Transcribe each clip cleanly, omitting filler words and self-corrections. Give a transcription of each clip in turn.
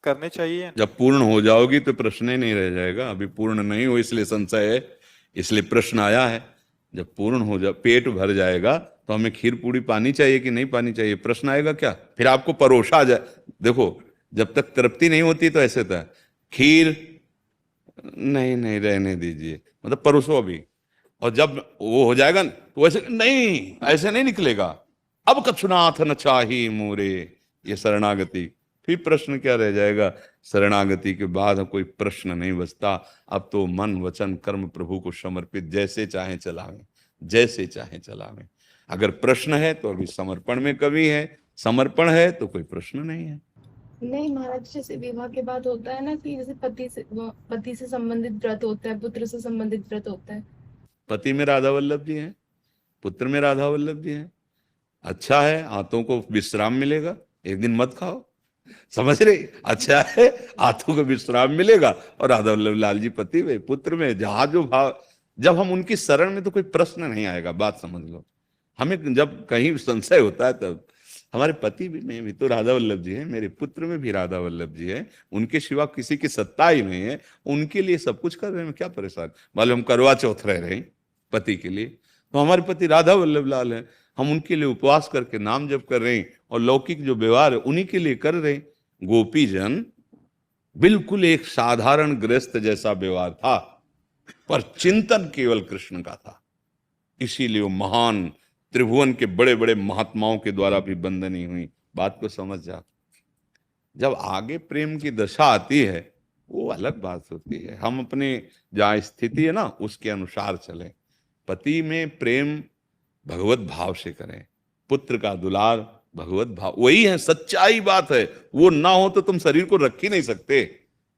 करने चाहिए। जब पूर्ण हो जाओगी तो प्रश्न ही नहीं रह जाएगा। अभी पूर्ण नहीं हो इसलिए संशय है, इसलिए प्रश्न आया है। जब पूर्ण हो जा, पेट भर जाएगा तो हमें खीर पूरी पानी चाहिए कि नहीं पानी चाहिए, प्रश्न आएगा क्या? फिर आपको परोसा जाए। देखो, जब तक तृप्ति नहीं होती तो ऐसे था, खीर नहीं नहीं रहने दीजिए, मतलब परोसो अभी। और जब वो हो जाएगा न, तो वैसे नहीं, ऐसे नहीं निकलेगा। अब कछुनाथ न चाही मोरे, ये शरणागति। फिर प्रश्न क्या रह जाएगा? शरणागति के बाद कोई प्रश्न नहीं बचता। अब तो मन वचन कर्म प्रभु को समर्पित, जैसे चाहे चलावें, जैसे चाहे चलावें। अगर प्रश्न है तो अभी समर्पण में कमी है, समर्पण है तो कोई प्रश्न नहीं है। नहीं महाराज, जैसे विवाह के बाद होता है ना कि जैसे पति से संबंधित व्रत होता है, पुत्र से संबंधित व्रत होता है। पति में राधा वल्लभ जी हैं, पुत्र में राधा वल्लभ जी हैं। अच्छा है, हाथों को विश्राम मिलेगा, एक दिन मत खाओ, समझ रहे? अच्छा है, हाथों को विश्राम मिलेगा, और राधा वल्लभ लाल जी पति में पुत्र में जहां जो भाव, जब हम उनकी शरण में तो कोई प्रश्न नहीं आएगा। बात समझ लो। हमें जब कहीं संशय होता है तब, हमारे पति भी में भी तो राधा वल्लभ जी हैं, मेरे पुत्र में भी राधा वल्लभ जी हैं, उनके सिवा किसी की सत्ता ही नहीं है, उनके लिए सब कुछ कर रहे हैं, क्या परेशान? मालूम हम करवा चौथ रह रहे हैं पति के लिए, तो हमारे पति राधा वल्लभ लाल हैं, हम उनके लिए उपवास करके नाम जप कर रहे हैं, और लौकिक जो व्यवहार है उन्हीं के लिए कर रहे हैं। गोपी जन बिल्कुल एक साधारण गृहस्थ जैसा व्यवहार था, पर चिंतन केवल कृष्ण का था। इसीलिए वो महान त्रिभुवन के बड़े बड़े महात्माओं के द्वारा भी बंदनी हुई। बात को समझ जा। जब आगे प्रेम की दशा आती है वो अलग बात होती है। हम अपने जहाँ स्थिति है ना उसके अनुसार चलें। पति में प्रेम भगवत भाव से करें, पुत्र का दुलार भगवत भाव, वही है, सच्चाई बात है। वो ना हो तो तुम शरीर को रख ही नहीं सकते।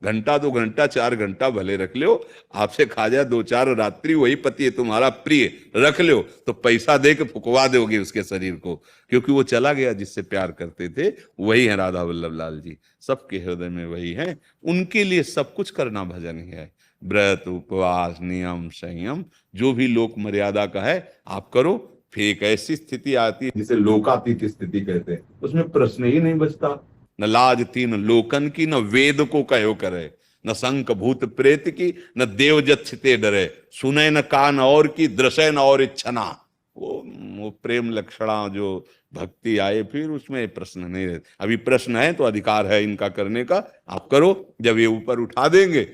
घंटा 2 घंटा 4 घंटा भले रख लो, आपसे खा जाए 2-4 रात्रि, वही पति है तुम्हारा प्रिय, रख लो तो पैसा दे के फुकवा दोगे उसके शरीर को, क्योंकि वो चला गया जिससे प्यार करते थे। वही है राधा वल्लभ लाल जी, सबके हृदय में वही है। उनके लिए सब कुछ करना भजन ही है। व्रत उपवास नियम संयम जो भी लोक मर्यादा का है आप करो। फिर एक ऐसी स्थिति आती है जिसे लोकातीत स्थिति कहते हैं, उसमें प्रश्न ही नहीं बचता। न लाज तीन लोकन की, न वेद को कहो करे, न शंख भूत प्रेत की, न देव जच्छते डरे, सुने न कान और की, दृश्य न और इच्छना। वो प्रेम लक्षणा जो भक्ति आए फिर उसमें प्रश्न नहीं रहते। अभी प्रश्न है तो अधिकार है इनका करने का, आप करो। जब ये ऊपर उठा देंगे